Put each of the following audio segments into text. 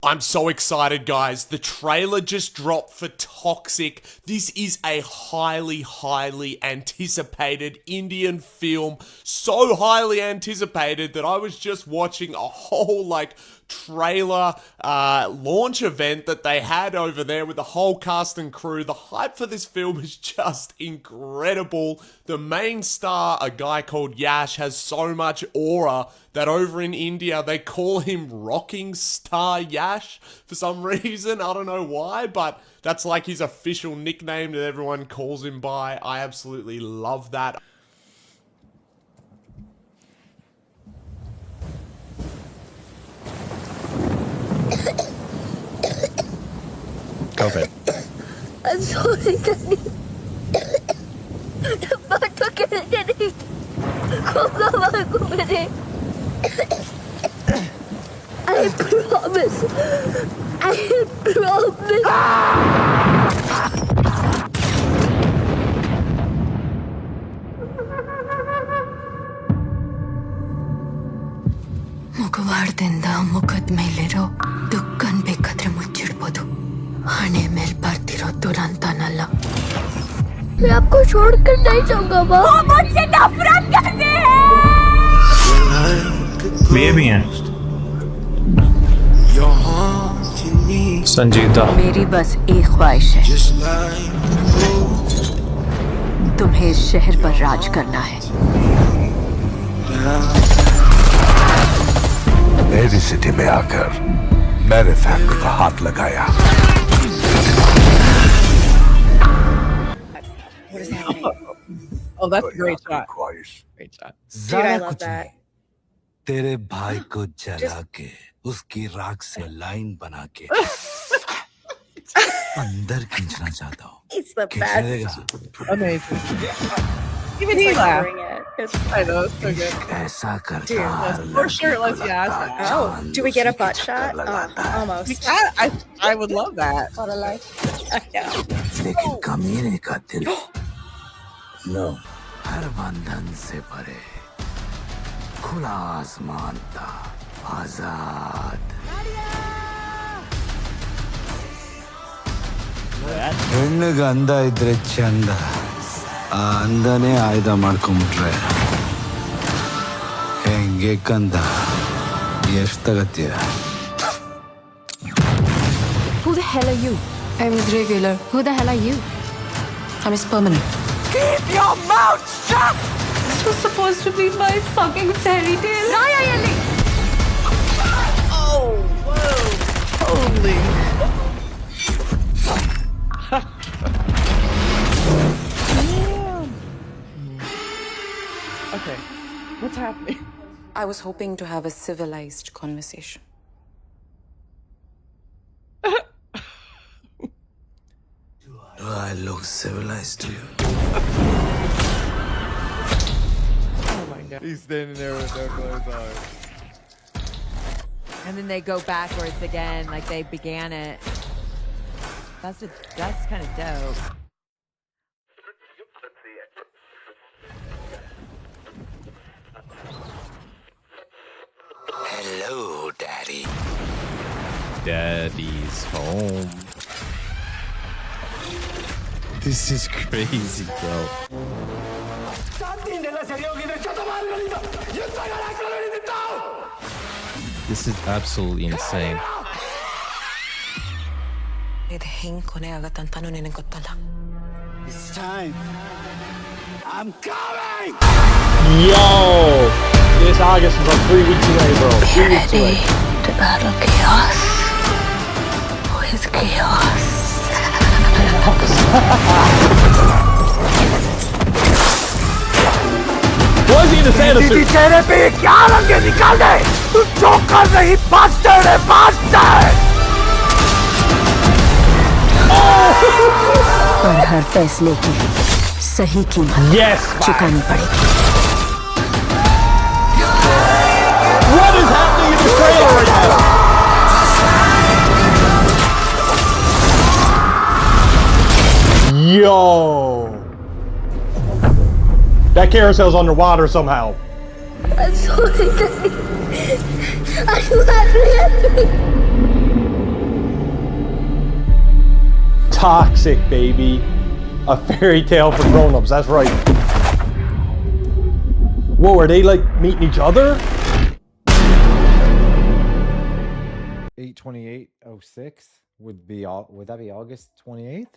I'm so excited, guys. The trailer just dropped for Toxic. This is a highly anticipated Indian film. So highly anticipated that I was just watching a whole, trailer launch event that they had over there with the whole cast and crew. The hype for this film is just incredible. The main star, a guy called Yash, has so much aura that over in India they call him Rocking Star Yash for some reason. I don't know why, but that's like his official nickname that everyone calls him by. I absolutely love that. COVID. I'm sorry, Daddy. बात तो कहते नहीं होगा मालूम मेरे I promise ಮುಖವಾಡದಿಂದ ಮುಖದ್ಮೇಲಿರೋ ದುಃಖನ್ ಬೇಕಾದ್ರೆ ಮುಚ್ಚಿಡ್ಬೋದು ಹಣೆ ಮೇಲ್ ಬರ್ತಿರೋ ದುರಂತನಲ್ಲ मैं आपको छोड़कर नहीं जाऊंगा माँ वो मुझसे नफरत करते हैं ये भी हैं संजीदा मेरी बस एक ख्वाहिश है तुम्हें इस शहर पर राज करना है मेरी सिटी में आकर मेरे फैमिली का हाथ लगाया Oh, that's a great shot. Great shot. Dude, I love that. तेरे भाई को जला के उसकी राख से लाइन बना के अंदर खींचना चाहता हूँ It's the best. Amazing. Even He's he like laughed. doing it. I know, it's so good. ऐसा करता Dude, हर We're लड़की shirtless, को yeah. लगता Oh, चांद do we get a उसी butt के shot? चक्कर लगाता है। Almost. I would love that. What a life. Yeah. लेकिन कमीने का दिल नो हर बंधन से परे खुला आसमान था आजाद ಹೆಣ್ಣು ಗಂಧ ಇದ್ರೆ ಚಂದ ಆ ಅಂದನೇ ಆಯ್ದ ಮಾಡ್ಕೊಂಬಿಟ್ರೆ ಹೆಂಗೆ ಕಂದ ಎಷ್ಟು ತಗತ್ತೀಯ Who the hell are you? I'm his regular. Who the hell are you? I'm his permanent. Keep your mouth shut! This was supposed to be my fucking fairy tale. Raya Yali! Oh, whoa. Holy. Okay, what's happening? I was hoping to have a civilized conversation. Do I look civilized to you? Oh my god. He's standing there with no clothes on. And then they go backwards again, like they began it. That's kind of dope. Hello, Daddy. Daddy's home. This is crazy, bro. This is absolutely insane. ಇದು ಹೆಂಗ್ ಕೊನೆ ಆಗತ್ತಂತಾನು ನಿನಗೆ ಗೊತ್ತಲ್ಲ It's time. I'm coming! Yo! This August is like 3 weeks away, bro. 3 weeks away. to battle chaos with chaos. What is he in the Santa suit? चेहरे पे क्या रंगे निकाल दे तू जोकर नहीं बास्टर्ड है बास्टर्ड पर हर फैसले की सही कीमत Yes! चुकानी पड़ेगी What is happening in the trailer right now? Yo! That carousel's underwater somehow. I'm sorry, Daddy. I love you. Toxic, baby. A fairy tale for grown-ups, that's right. Whoa, are they like meeting each other? 8/28/06 would that be August 28th?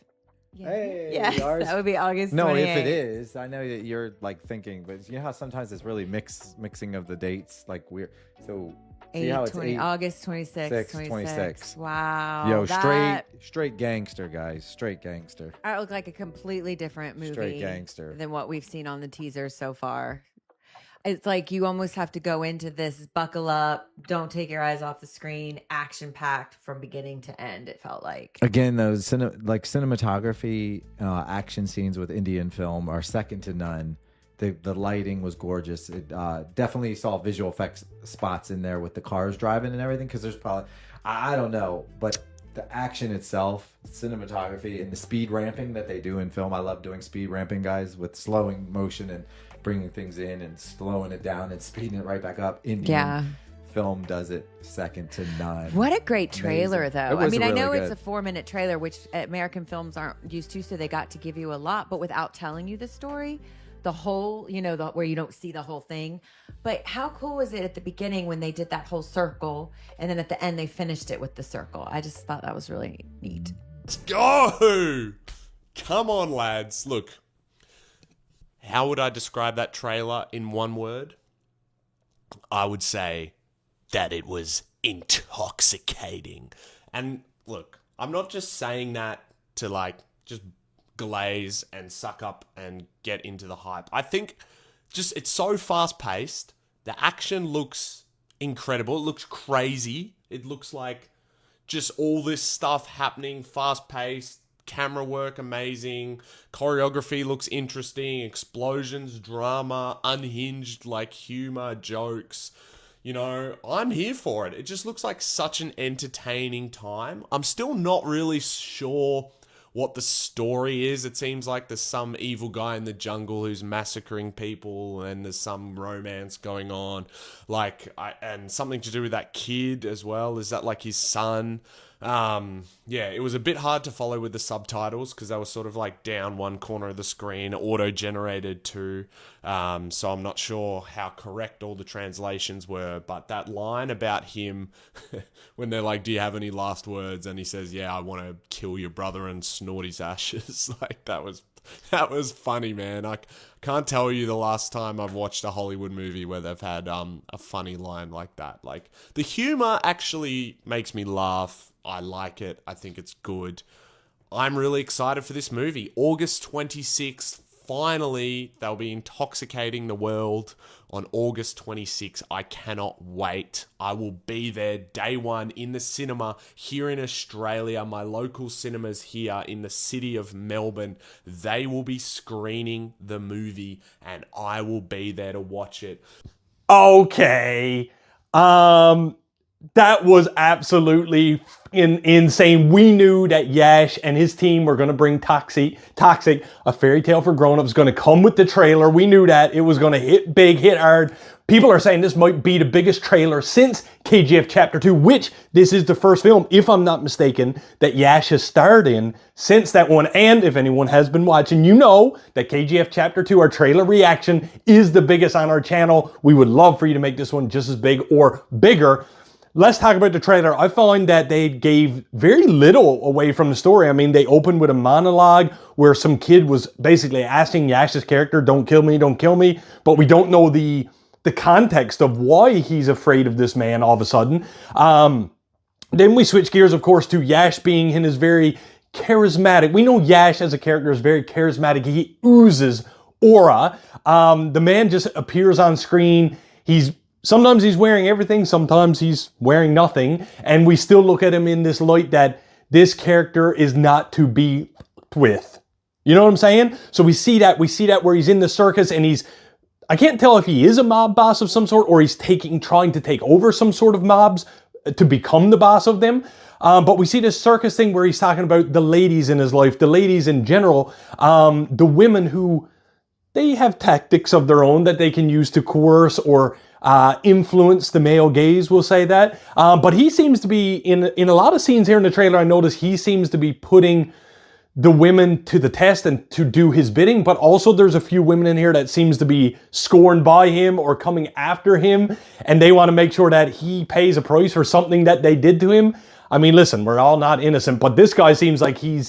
Yeah. Hey, Yes, ours- that would be August 28th. No, if it is, I know that you're like thinking, but you know how sometimes it's really mixing of the dates, like weird. So see how it's 8/20 8. August 26th, 26. Wow. Yo, that, straight gangster, guys. Straight gangster. that looked like a completely different movie Straight gangster. than what we've seen on the teasers so far. It's like you almost have to go into this, buckle up, don't take your eyes off the screen, action packed from beginning to end. It felt like. Again, those cinematography, action scenes with Indian film are second to none. The lighting was gorgeous. It definitely saw visual effects spots in there with the cars driving and everything. Because there's probably, I don't know, but the action itself, cinematography, and the speed ramping that they do in film. I love doing speed ramping, guys, with slowing motion and bringing things in and slowing it down and speeding it right back up. Indian film does it second to none. What a great trailer, Amazing. though. It was I mean, I really know good. it's a 4-minute trailer, which American films aren't used to, so they got to give you a lot, but without telling you the story, the whole, where you don't see the whole thing. But how cool was it at the beginning when they did that whole circle, and then at the end they finished it with the circle? I just thought that was really neat. Let's go! Come on, lads. Look, how would I describe that trailer in one word? I would say that it was intoxicating. And look, I'm not just saying that to just glaze and suck up and get into the hype. I think it's so fast paced. The action looks incredible. It looks crazy. It looks like just all this stuff happening, fast paced, camera work amazing, choreography looks interesting, explosions, drama, unhinged humor, jokes. I'm here for it. It just looks like such an entertaining time. I'm still not really sure what the story is. It seems like there's some evil guy in the jungle who's massacring people, and there's some romance going on, and something to do with that kid as well. Is that his son? It was a bit hard to follow with the subtitles because they were sort of down one corner of the screen, auto-generated too. So I'm not sure how correct all the translations were, but that line about him when they're like, do you have any last words? And he says, yeah, I want to kill your brother and snort his ashes. That was funny, man. I can't tell you the last time I've watched a Hollywood movie where they've had a funny line like that. The humor actually makes me laugh. I like it. I think it's good. I'm really excited for this movie. August 26th, finally, they'll be intoxicating the world on August 26th. I cannot wait. I will be there day one in the cinema here in Australia. My local cinemas here in the city of Melbourne, they will be screening the movie and I will be there to watch it. Okay. That was absolutely insane. We knew that Yash and his team were going to bring Toxic, a fairy tale for grown-ups, going to come with the trailer. We knew that it was going to hit big, hit hard. People are saying this might be the biggest trailer since KGF Chapter 2, which this is the first film, if I'm not mistaken, that Yash has starred in since that one. And if anyone has been watching, you know that KGF Chapter 2, our trailer reaction, is the biggest on our channel. We would love for you to make this one just as big or bigger. Let's talk about the trailer. I find that they gave very little away from the story. I mean, they opened with a monologue where some kid was basically asking Yash's character, don't kill me, don't kill me. But we don't know the context of why he's afraid of this man all of a sudden. Then we switch gears, of course, to Yash being in his very charismatic. We know Yash as a character is very charismatic. He oozes aura. The man just appears on screen. Sometimes he's wearing everything, sometimes he's wearing nothing, and we still look at him in this light that this character is not to be with. You know what I'm saying? So we see that where he's in the circus and I can't tell if he is a mob boss of some sort or he's trying to take over some sort of mobs to become the boss of them. But we see this circus thing where he's talking about the ladies in his life, the ladies in general, the women who, they have tactics of their own that they can use to coerce or influence the male gaze, we'll say that. But he seems to be, in a lot of scenes here in the trailer, I notice he seems to be putting the women to the test and to do his bidding, but also there's a few women in here that seems to be scorned by him or coming after him, and they want to make sure that he pays a price for something that they did to him. I mean, listen, we're all not innocent, but this guy seems like he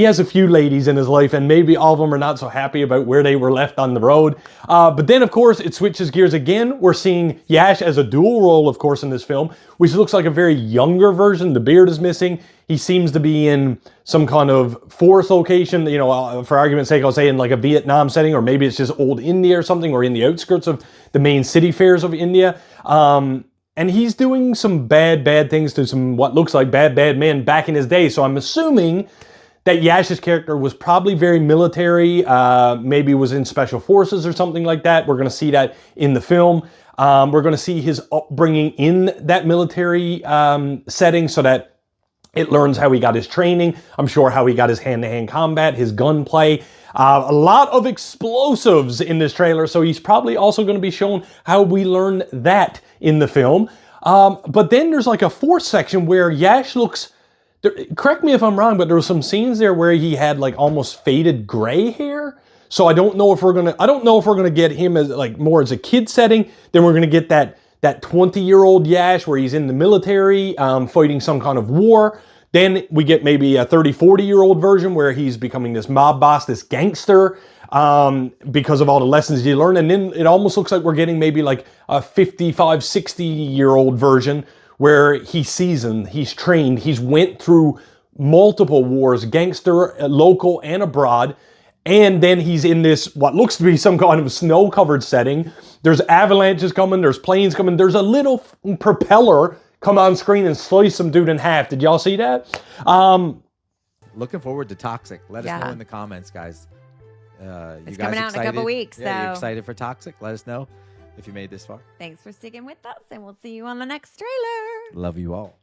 has a few ladies in his life, and maybe all of them are not so happy about where they were left on the road. But then, of course, it switches gears again. We're seeing Yash as a dual role, of course, in this film, which looks like a very younger version. The beard is missing. He seems to be in some kind of forest location, you know, for argument's sake, I'll say in like a Vietnam setting, or maybe it's just old India or something, or in the outskirts of the main city fairs of India. And he's doing some bad things to some what looks like bad men back in his day. So I'm assuming that Yash's character was probably very military, maybe was in special forces or something like that. We're going to see that in the film. We're going to see his upbringing in that military setting so that it learns how he got his training. I'm sure how he got his hand-to-hand combat, his gunplay. A lot of explosives in this trailer, so he's probably also going to be shown how we learn that in the film. But then there's like a fourth section where Yash looks... correct me if I'm wrong, but there were some scenes there where he had like almost faded gray hair. So I don't know if we're gonna get him as like more as a kid setting. Then we're gonna get that 20-year-old Yash where he's in the military, fighting some kind of war. Then we get maybe a 30, 40-year-old version where he's becoming this mob boss, this gangster, because of all the lessons he learned. And then it almost looks like we're getting maybe like a 55, 60-year-old version where he's seasoned, he's trained, he's went through multiple wars, gangster, local and abroad, and then he's in this, what looks to be some kind of snow-covered setting. There's avalanches coming, there's planes coming, there's a little propeller come on screen and slice some dude in half. Did y'all see that? Looking forward to Toxic. Let us know in the comments, guys. It's you guys coming out in a couple weeks, Yeah, you so- excited for Toxic? Let us know if you made this far. Thanks for sticking with us, and we'll see you on the next trailer. Love you all.